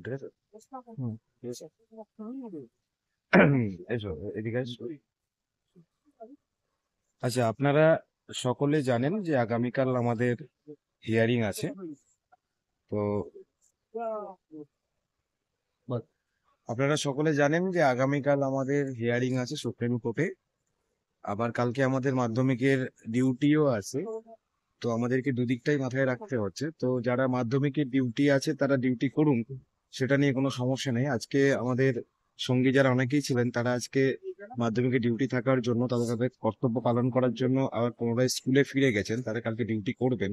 ঠিক আছে? ঠিক আছে? এসো এদিকে এসো। আচ্ছা, আপনারা সকলে জানেন যে আগামীকাল আমাদের হিয়ারিং আছে। তো আপনারা সকলে জানেন যে আগামীকাল আমাদের হিয়ারিং আছে সুপ্রিম কোর্টে। আবার কালকে আমাদের মাধ্যমিকের ডিউটিও আছে। তো আমাদেরকে দুদিকটাই মাথায় রাখতে হচ্ছে। তো যারা মাধ্যমিকের ডিউটি আছে তারা ডিউটি করুন, সেটা নিয়ে কোনো সমস্যা নেই। আজকে আমাদের সঙ্গী যারা অনেকেই ছিলেন তারা আজকে মাধ্যমিকের ডিউটি থাকার জন্য তাদের কর্তব্য পালন করার জন্য আবার পুনরায় স্কুলে ফিরে গেছেন, তারা কালকে ডিউটি করবেন।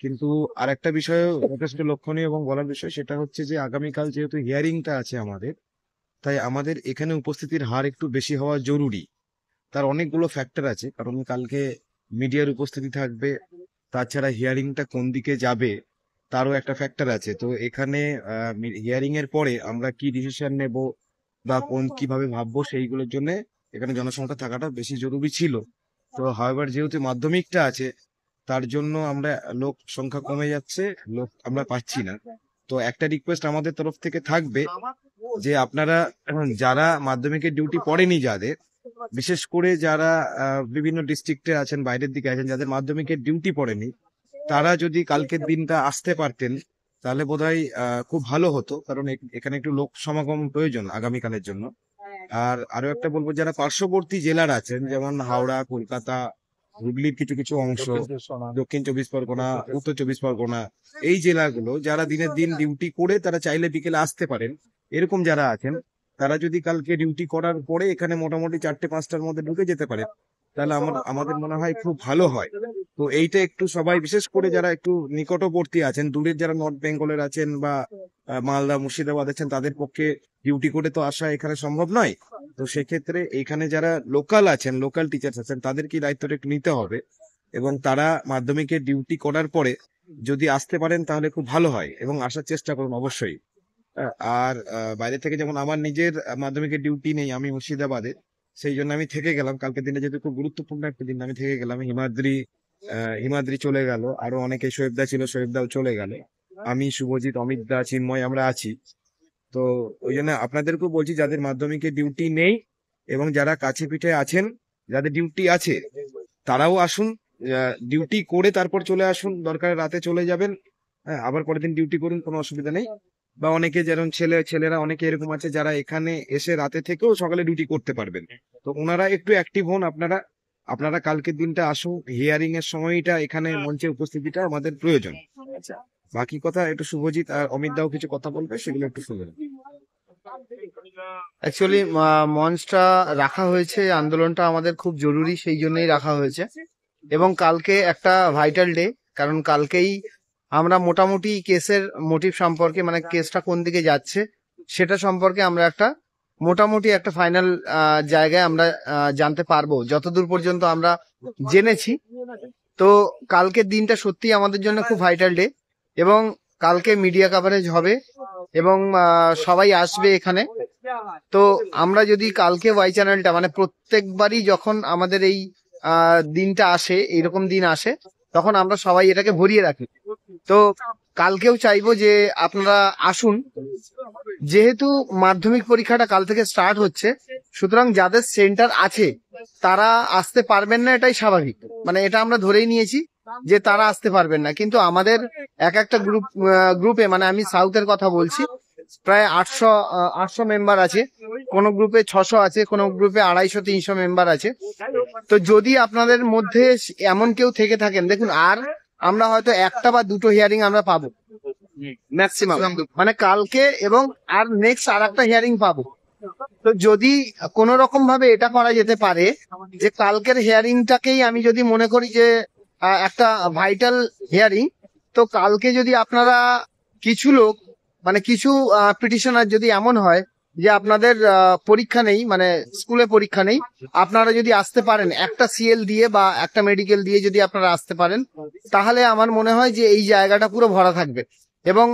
কিন্তু আরেকটা বিষয় যথেষ্ট লক্ষণীয় এবং বলার বিষয়, সেটা হচ্ছে যে আগামীকাল যেহেতু হিয়ারিংটা আছে আমাদের, তাই আমাদের এখানে উপস্থিতির হার একটু বেশি হওয়া জরুরি। তার অনেকগুলো ফ্যাক্টর আছে, কারণ কালকে মিডিয়ার উপস্থিতি থাকবে, তাছাড়া হিয়ারিংটা কোন দিকে যাবে তারও একটা ফ্যাক্টর আছে। তো এখানে হিয়ারিং এর পরে আমরা কি ডিসিশন নেব বা কিভাবে ভাববো সেইগুলোর জন্য এখানে জনসংখ্যা থাকাটা বেশি জরুরি ছিল। তো হাওয়েভার যেহেতু মাধ্যমিকটা আছে, তার জন্য আমরা লোক সংখ্যা কমে যাচ্ছে, লোক আমরা পাচ্ছি না। তো একটা রিকোয়েস্ট আমাদের তরফ থেকে থাকবে যে আপনারা যারা মাধ্যমিকের ডিউটি পড়েনি, যাদের বিশেষ করে যারা বিভিন্ন ডিস্ট্রিক্টে আছেন, বাইরের দিকে আছেন, যাদের মাধ্যমিকের ডিউটি পড়েনি, তারা যদি কালকের দিনটা আসতে পারতেন তাহলে বোধহয় খুব ভালো হতো, কারণ এখানে একটু লোক সমাগম প্রয়োজন আগামীকালের জন্য। আর আরো একটা বলবো, যারা পার্শ্ববর্তী জেলার আছেন, যেমন হাওড়া, কলকাতা, হুগলির কিছু কিছু অংশ, দক্ষিণ চব্বিশ পরগনা, উত্তর চব্বিশ পরগনা, এই জেলাগুলো যারা দিনের দিন ডিউটি করে তারা চাইলে বিকেলে আসতে পারেন, এরকম যারা আছেন তারা যদি কালকে ডিউটি করার পরে এখানে মোটামুটি 4টে-5টার মধ্যে ঢুকে যেতে পারে, তাহলে আমাদের মনে হয় খুব ভালো হয়। তো এইটা একটু সবাই, বিশেষ করে যারা একটু নিকটবর্তী আছেন, দূরের যারা নর্থ বেঙ্গলের আছেন বা মালদা মুর্শিদাবাদ আছেন, তাদের পক্ষে ডিউটি করে তো আসা এখানে সম্ভব নয়। তো সেক্ষেত্রে এখানে যারা লোকাল আছেন, লোকাল টিচার্স আছেন, তাদেরকে দায়িত্বটা একটু নিতে হবে, এবং তারা মাধ্যমিকের ডিউটি করার পরে যদি আসতে পারেন তাহলে খুব ভালো হয়, এবং আসার চেষ্টা করুন অবশ্যই। আর বাইরে থেকে, যেমন আমার নিজের মাধ্যমিকের ডিউটি নেই, আমি মুর্শিদাবাদে, সেই জন্য আমি থেকে গেলাম। কালকের দিনে যেহেতু খুব গুরুত্বপূর্ণ একটা দিন, আমি থেকে গেলাম। হিমাদ্রি চলে গেল, আরো অনেকে, শোয়েবদা ছিল, শোয়েবদাও চলে গেল, আমি, শুভজিৎ, অমিত দা, চিন্ময়, আমরা আছি। তো ওই জন্য আপনাদেরকেও বলছি, যাদের মাধ্যমিকের ডিউটি নেই এবং যারা কাছে পিঠে আছেন, যাদের ডিউটি আছে, তারাও আসুন, ডিউটি করে তারপর চলে আসুন, দরকার রাতে চলে যাবেন। হ্যাঁ, আবার পরের দিন ডিউটি করুন, কোনো অসুবিধা নেই। বা অনেকে, যেমন ছেলেরা অনেকে এরকম আছে যারা এখানে এসে রাতে থেকেও সকালে ডিউটি করতে পারবেন, তো ওনারা একটু অ্যাক্টিভ হন। আপনারা আপনারা কালকের দিনটা আসুন, হিয়ারিং এর সময়টা এখানে মঞ্চে উপস্থিতিটা আমাদের প্রয়োজন। আচ্ছা, বাকি কথা একটু শুভজিৎ আর অমিত দাও কিছু কথা বলবে, সেগুলো একটু শুনবেন। অ্যাকচুয়ালি মঞ্চটা রাখা হয়েছে, আন্দোলনটা আমাদের খুব জরুরি, সেই জন্যই রাখা হয়েছে। এবং কালকে একটা ভাইটাল ডে, কারণ কালকেই আমরা মোটামুটি কেসের মোটিভ সম্পর্কে, মানে কেসটা কোন দিকে যাচ্ছে সেটা সম্পর্কে আমরা একটা মোটামুটি একটা ফাইনাল জায়গায় আমরা জানতে পারবো, যতদূর পর্যন্ত আমরা জেনেছি। তো কালকের দিনটা সত্যি আমাদের জন্য খুব ভাইটাল ডে, এবং কালকে মিডিয়া কভারেজ হবে এবং সবাই আসবে এখানে। তো আমরা যদি কালকে ওয়াই চ্যানেলটা, মানে প্রত্যেকবারই যখন আমাদের এই দিনটা আসে, এইরকম দিন আসে, তখন আমরা সবাই এটাকে ভরিয়ে রাখি। তো কালকেও চাইবো যে আপনারা আসুন, যেহেতু মাধ্যমিক পরীক্ষাটা কাল থেকে স্টার্ট হচ্ছে, সুতরাং যাদের সেন্টার আছে তারা আসতে পারবেন না, এটাই স্বাভাবিক। মানে এটা আমরা ধরেই নিয়েছি যে তারা আসতে পারবেন না, কিন্তু আমাদের এক একটা গ্রুপে, মানে আমি সাউথের কথা বলছি, প্রায় 800 মেম্বার আছে, কোন গ্রুপে 600 আছে, কোন গ্রুপে 250-300 মেম্বার আছে। তো যদি আপনাদের মধ্যে এমন কেউ থেকে থাকেন, দেখুন, আর আমরা হয়তো একটা বা দুটো হিয়ারিং আমরা পাবো ম্যাক্সিমাম, মানে কালকে, এবং আর নেক্সট আর একটা হিয়ারিং পাবো। তো যদি কোন রকম ভাবে এটা করা যেতে পারে যে কালকের হিয়ারিংটাকেই আমি যদি মনে করি যে একটা ভাইটাল হিয়ারিং, তো কালকে যদি আপনারা কিছু লোক, মানে কিছু পিটিশনার, যদি এমন হয় যে আপনাদের পরীক্ষা নেই, মানে স্কুলে পরীক্ষা নেই, আপনারা যদি আসতে পারেন একটা সিএল দিয়ে বা একটা মেডিকেল দিয়ে, যদি আপনারা আসতে পারেন, তাহলে আমার মনে হয় যে এই জায়গাটা পুরো ভরা থাকবে। এবং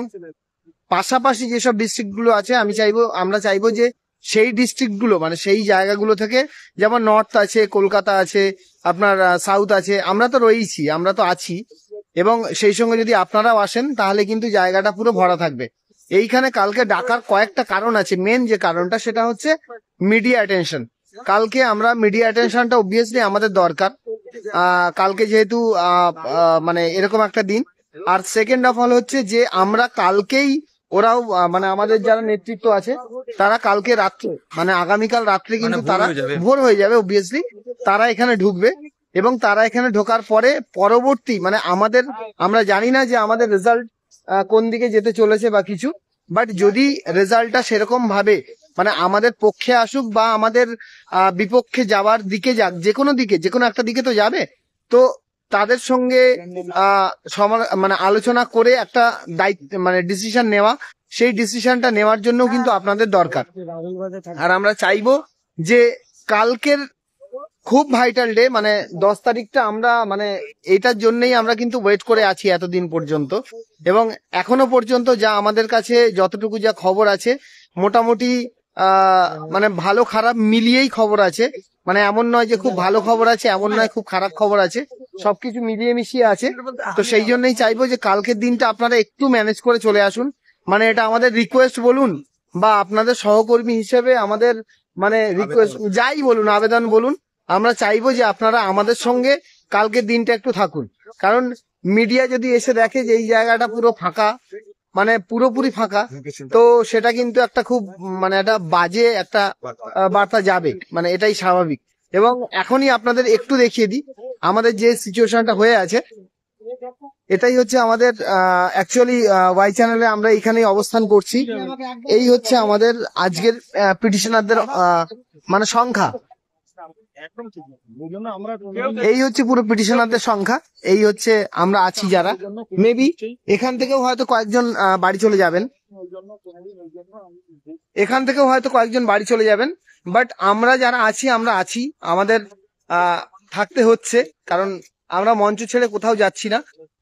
পাশাপাশি যেসব ডিস্ট্রিক্ট গুলো আছে, আমরা চাইবো যে সেই ডিস্ট্রিক্ট গুলো, মানে সেই জায়গাগুলো থেকে, যেমন নর্থ আছে, কলকাতা আছে, আপনার সাউথ আছে, আমরা তো রয়েছি, আমরা তো আছি, এবং সেই সঙ্গে যদি আপনারাও আসেন তাহলে কিন্তু জায়গাটা পুরো ভরা থাকবে। এইখানে কালকে ডাকার কয়েকটা কারণ আছে। মেন যে কারণটা সেটা হচ্ছে মিডিয়া অ্যাটেনশন। কালকে আমরা মিডিয়া অ্যাটেনশনটা অবভিয়াসলি আমাদের দরকার, কালকে যেহেতু মানে এরকম একটা দিন। আর সেকেন্ড অফ অল হচ্ছে যে আমরা কালকেই ওরাও মানে আমাদের যারা নেতৃত্ব আছে তারা কালকে রাত্রে মানে আগামীকাল রাত্রে কিন্তু তারা ভোর হয়ে যাবে অবভিয়াসলি, তারা এখানে ঢুকবে এবং তারা এখানে ঢোকার পরে পরবর্তী মানে আমরা জানি না যে আমাদের রেজাল্ট কোন দিকে যেতে চলেছে বা কিছু, বাট যদি রেজাল্টটা সেরকম ভাবে মানে আমাদের পক্ষে আসুক বা আমাদের বিপক্ষে যাওয়ার দিকে যাক, যে কোনো একটা দিকে তো যাবে, তো তাদের সঙ্গে মানে আলোচনা করে একটা দায়িত্ব মানে ডিসিশন নেওয়া, সেই ডিসিশনটা নেওয়ার জন্য কিন্তু আপনাদের দরকার। আর আমরা চাইবো যে কালকের খুব ভাইটাল ডে মানে 10 তারিখটা আমরা মানে এইটার জন্যই আমরা কিন্তু ওয়েট করে আছি এতদিন পর্যন্ত, এবং এখনো পর্যন্ত যা আমাদের কাছে যতটুকু যা খবর আছে মোটামুটি মানে ভালো খারাপ মিলিয়েই খবর আছে। মানে এমন নয় যে খুব ভালো খবর আছে, এমন নয় খুব খারাপ খবর আছে, সবকিছু মিলিয়ে মিশিয়ে আছে। তো সেই জন্যই চাইবো যে কালকের দিনটা আপনারা একটু ম্যানেজ করে চলে আসুন। মানে এটা আমাদের রিকোয়েস্ট বলুন বা আপনাদের সহকর্মী হিসেবে আমাদের মানে রিকোয়েস্ট যাই বলুন, আবেদন বলুন, আমরা চাইবো যে আপনারা আমাদের সঙ্গে কালকের দিনটা একটু থাকুন। কারণ মিডিয়া যদি এসে দেখে যে এই জায়গাটা পুরো ফাঁকা মানে পুরোপুরি ফাঁকা, তো সেটা কিন্তু একটা খুব মানে একটা বাজে একটা বার্তা যাবে, মানে এটাই স্বাভাবিক। এবং এখনই আপনাদের একটু দেখিয়ে দিই আমাদের যে সিচুয়েশনটা হয়ে আছে। এটাই হচ্ছে আমাদের অ্যাকচুয়ালি ওয়াই চ্যানেলে আমরা এখানেই অবস্থান করছি। এই হচ্ছে আমাদের আজকের পিটিশনারদের মানে সংখ্যা, এই হচ্ছে পুরো পিটিশনারদের সংখ্যা, এই হচ্ছে আমরা আছি যারা। মেবি এখান থেকেও হয়তো কয়েকজন বাড়ি চলে যাবেন, এখান থেকেও হয়তো কয়েকজন বাড়ি চলে যাবেন, বাট আমরা যারা আছি আমরা আছি, আমাদের থাকতে হচ্ছে কারণ আমরা মঞ্চ ছেড়ে কোথাও যাচ্ছি না।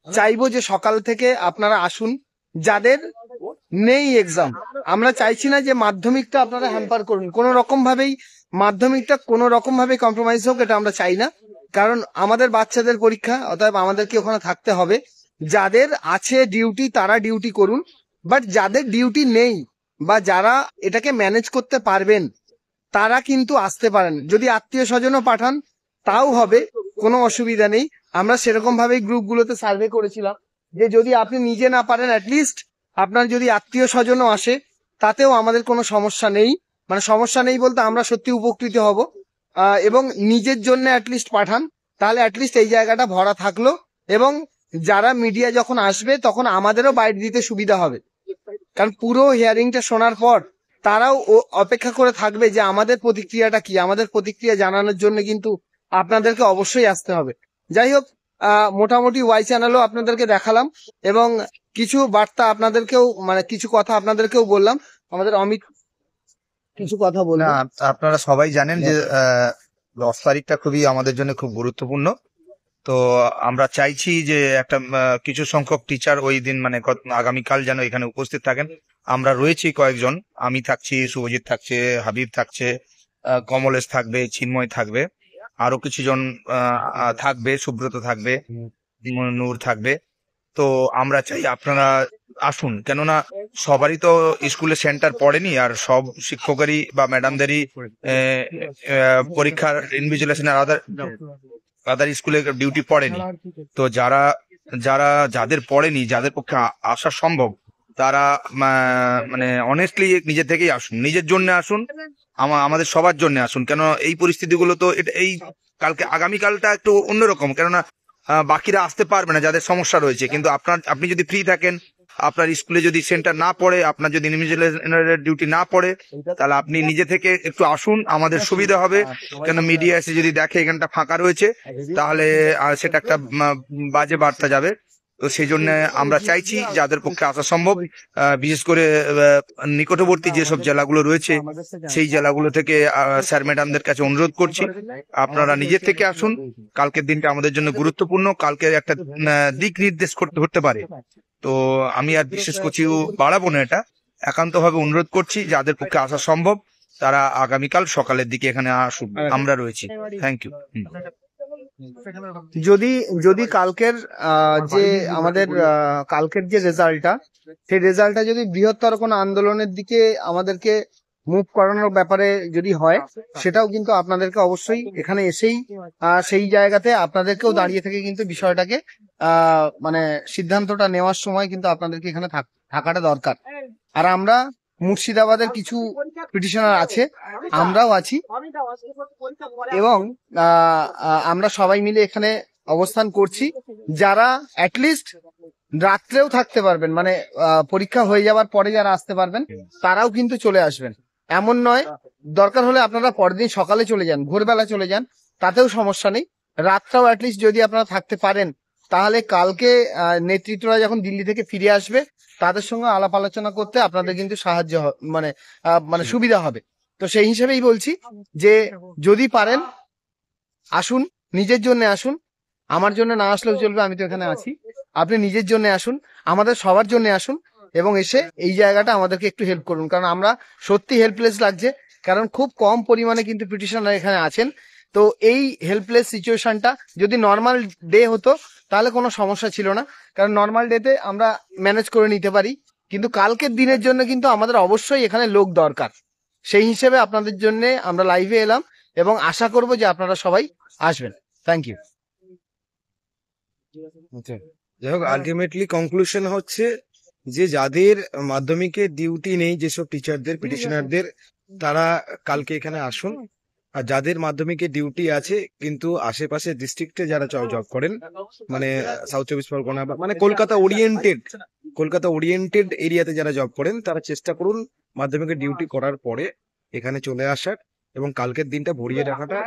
চাইবো যে সকাল থেকে আপনারা আসুন, যাদের নেই এক্সাম। আমরা চাইছি না যে মাধ্যমিকটা আপনারা হ্যাম্পার করুন কোনো রকম ভাবেই, মাধ্যমিকটা কোনো রকম ভাবে কম্প্রোমাইজ হোক এটা আমরা চাই না, কারণ আমাদের বাচ্চাদের পরীক্ষা, অতএব আমাদেরকে ওখানে থাকতে হবে। যাদের আছে ডিউটি তারা ডিউটি করুন, বাট যাদের ডিউটি নেই বা যারা এটাকে ম্যানেজ করতে পারবেন তারা কিন্তু আসতে পারেন। যদি আত্মীয় স্বজনও পাঠান তাও হবে, কোনো অসুবিধা নেই। আমরা সেরকম ভাবেই গ্রুপগুলোতে সার্ভে করেছিলাম যে যদি আপনি নিজে না পারেন অ্যাটলিস্ট আপনার যদি আত্মীয় স্বজনও আসে তাতেও আমাদের কোনো সমস্যা নেই। মানে সমস্যা নেই বলতে আমরা সত্যি উপকৃত হব। এবং নিজের জন্য অ্যাটলিস্ট পাঠান, তাহলে অ্যাটলিস্ট এই জায়গাটা ভরা থাকলো এবং যারা মিডিয়া যখন আসবে তখন আমাদেরও বাইট দিতে সুবিধা হবে। কারণ পুরো হিয়ারিংটা শোনার পর তারাও অপেক্ষা করে থাকবে যে আমাদের প্রতিক্রিয়াটা কি, আমাদের প্রতিক্রিয়া জানানোর জন্য কিন্তু আপনাদেরকে অবশ্যই আসতে হবে। যাই হোক, মোটামুটি ওয়াই চ্যানেলও আপনাদেরকে দেখালাম এবং কিছু বার্তা আপনাদেরকেও মানে কিছু কথা আপনাদেরকেও বললাম। আমাদের অমিত কিছু কথা বললাম। আপনারা সবাই জানেন যে 10 তারিখটা খুবই আমাদের জন্য খুব গুরুত্বপূর্ণ। তো আমরা চাইছি যে একটা কিছু সংখ্যক টিচার ওই দিন মানে আগামীকাল যেন এখানে উপস্থিত থাকেন। আমরা রয়েছি কয়েকজন, আমি থাকছি, শুভজিৎ থাকছে, হাবিব থাকছে, কমলেশ থাকবে, চিন্ময় থাকবে, আরো কিছু জন থাকবে, সুব্রত থাকবে, নূর থাকবে। তো আমরা চাই আপনারা আসুন, কেননা সবারই তো স্কুলে সেন্টার পড়েনি, আর সব শিক্ষকেরই বা ম্যাডামদেরই পরীক্ষার ইনভিজিলেশনের আদার স্কুলে ডিউটি পড়েনি। তো যাদের পড়েনি, যাদের পক্ষে আসা সম্ভব, তারা মানে অনেস্টলি নিজে থেকেই আসুন, নিজের জন্য আসুন, আমাদের সবার জন্য আসুন। কেন এই পরিস্থিতিগুলো তো এই কালকে আগামীকালটা একটু অন্যরকম, কেননা বাকিরা আসতে পারবে না যাদের সমস্যা রয়েছে, কিন্তু আপনি যদি ফ্রি থাকেন, আপনার স্কুলে যদি সেন্টার না পড়ে, আপনার যদি ইনভিজিলেশনের ডিউটি না পড়ে, তাহলে আপনি নিজে থেকে একটু আসুন, আমাদের সুবিধা হবে। কেন মিডিয়া এসে যদি দেখে এখানটা ফাঁকা রয়েছে তাহলে সেটা একটা বাজে বার্তা যাবে। তো সেই জন্য আমরা চাইছি যাদের পক্ষে আসা সম্ভব, বিশেষ করে নিকটবর্তী যেসব জেলাগুলো রয়েছে সেই জেলাগুলো থেকে স্যার ম্যাডামদের কাছে অনুরোধ করছি আপনারা নিজের থেকে আসুন। কালকের দিনটা আমাদের জন্য গুরুত্বপূর্ণ, কালকের একটা দিক নির্দেশ হতে পারে। তো আমি আর বিশেষ কিছু বাড়াবো না, এটা একান্তভাবে অনুরোধ করছি যাদের পক্ষে আসা সম্ভব তারা আগামীকাল সকালের দিকে এখানে আসুন, আমরা রয়েছি। Thank you. যদি যদি কালকের যে আমাদের কালকের যে রেজাল্টটা, সেই রেজাল্টটা যদি বৃহত্তর কোনো আন্দোলনের দিকে আমাদেরকে মুভ করানোর ব্যাপারে যদি হয়, সেটাও কিন্তু আপনাদেরকে অবশ্যই এখানে এসেই সেই জায়গাতে আপনাদেরকেও দাঁড়িয়ে থেকে কিন্তু বিষয়টাকে মানে সিদ্ধান্তটা নেওয়ার সময় কিন্তু আপনাদেরকে এখানে থাকাটা দরকার। আর আমরা মুর্শিদাবাদের কিছু পিটিশনার আছে, আমরাও আছি, এবং আমরা সবাই মিলে এখানে অবস্থান করছি। যারা অ্যাটলিস্ট রাত্রেও থাকতে পারবেন, মানে পরীক্ষা হয়ে যাওয়ার পরে যারা আসতে পারবেন, তারাও কিন্তু চলে আসবেন। এমন নয়, দরকার হলে আপনারা পরের দিন সকালে চলে যান, ভোরবেলা চলে যান, তাতেও সমস্যা নেই। রাতটাও অ্যাটলিস্ট যদি আপনারা থাকতে পারেন, তাহলে কালকে নেতৃত্বরা যখন দিল্লি থেকে ফিরে আসবে, তাদের সঙ্গে আলাপ আলোচনা করতে আপনাদের কিন্তু সাহায্য মানে মানে সুবিধা হবে। তো সেই হিসেবেই বলছি যে যদি পারেন আসুন, নিজের জন্য আসুন। আমার জন্য না আসলেও চলবে, আমি তো এখানে আছি। আপনি নিজের জন্য আসুন, আমাদের সবার জন্য আসুন, এবং এসে এই জায়গাটা আমাদেরকে একটু হেল্প করুন, কারণ আমরা সত্যি হেল্পলেস লাগছে। কারণ খুব কম পরিমাণে কিন্তু পিটিশনার এখানে আছেন। তো এই হেল্পলেস সিচুয়েশনটা যদি নর্মাল ডে হতো তাহলে কোনো সমস্যা ছিল না, কারণ নর্মাল ডেতে আমরা ম্যানেজ করে নিতে পারি। কিন্তু কালকের দিনের জন্য কিন্তু আমাদের অবশ্যই এখানে লোক দরকার। সেই হিসেবে আপনাদের জন্য আমরা লাইভে এলাম, এবং আশা করব যে আপনারা সবাই আসবেন। Thank you. আচ্ছা, যাই হোক, আলটিমেটলি কনক্লুশন হচ্ছে যে যাদের মাধ্যমিকে ডিউটি নেই, যেসব টিচারদের, পিটিশনারদের, তারা কালকে এখানে আসুন। আর যাদের মাধ্যমিকে ডিউটি আছে কিন্তু আশেপাশে ডিস্ট্রিক্টে যারা জব করেন, মানে সাউথ চব্বিশ পরগনা বা মানে কলকাতা ওরিয়েন্টেড এরিয়াতে যারা জব করেন, তারা চেষ্টা করুন মাধ্যমিকের ডিউটি করার পরে এখানে চলে আসার। এবং কালকের দিনটা ভরিয়ে রাখাটা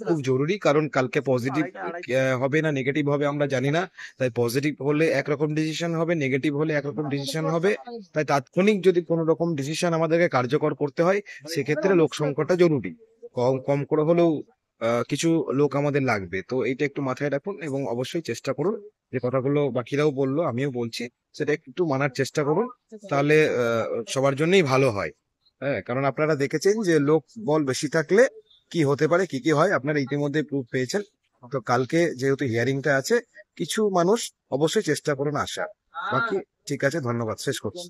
খুব জরুরি, কারণ কালকে পজিটিভ হবে না নেগেটিভ হবে আমরা জানি না। তাই পজিটিভ হলে একরকম ডিসিশন হবে, নেগেটিভ হলে একরকম ডিসিশন হবে। তাই তাৎক্ষণিক যদি কোনো রকম ডিসিশন আমাদেরকে কার্যকর করতে হয়, সেক্ষেত্রে লোক সংকটটা জরুরি। কম কম করে হলেও কিছু লোক আমাদের লাগবে। তো এইটা একটু মাথায় রাখুন, এবং অবশ্যই চেষ্টা করুন যে কথাগুলো বাকিরাও বললো, আমিও বলছি, সেটা একটু মানার চেষ্টা করুন। তাহলে সবার জন্যই ভালো হয়। হ্যাঁ, কারণ আপনারা দেখেছেন যে লোক বল বেশি থাকলে কি হতে পারে, কি কি হয়, আপনারা ইতিমধ্যে প্রুফ পেয়েছেন। তো কালকে যেহেতু হিয়ারিংটা আছে, কিছু মানুষ অবশ্যই চেষ্টা করুন আসার। বাকি ঠিক আছে, ধন্যবাদ, শেষ করছি।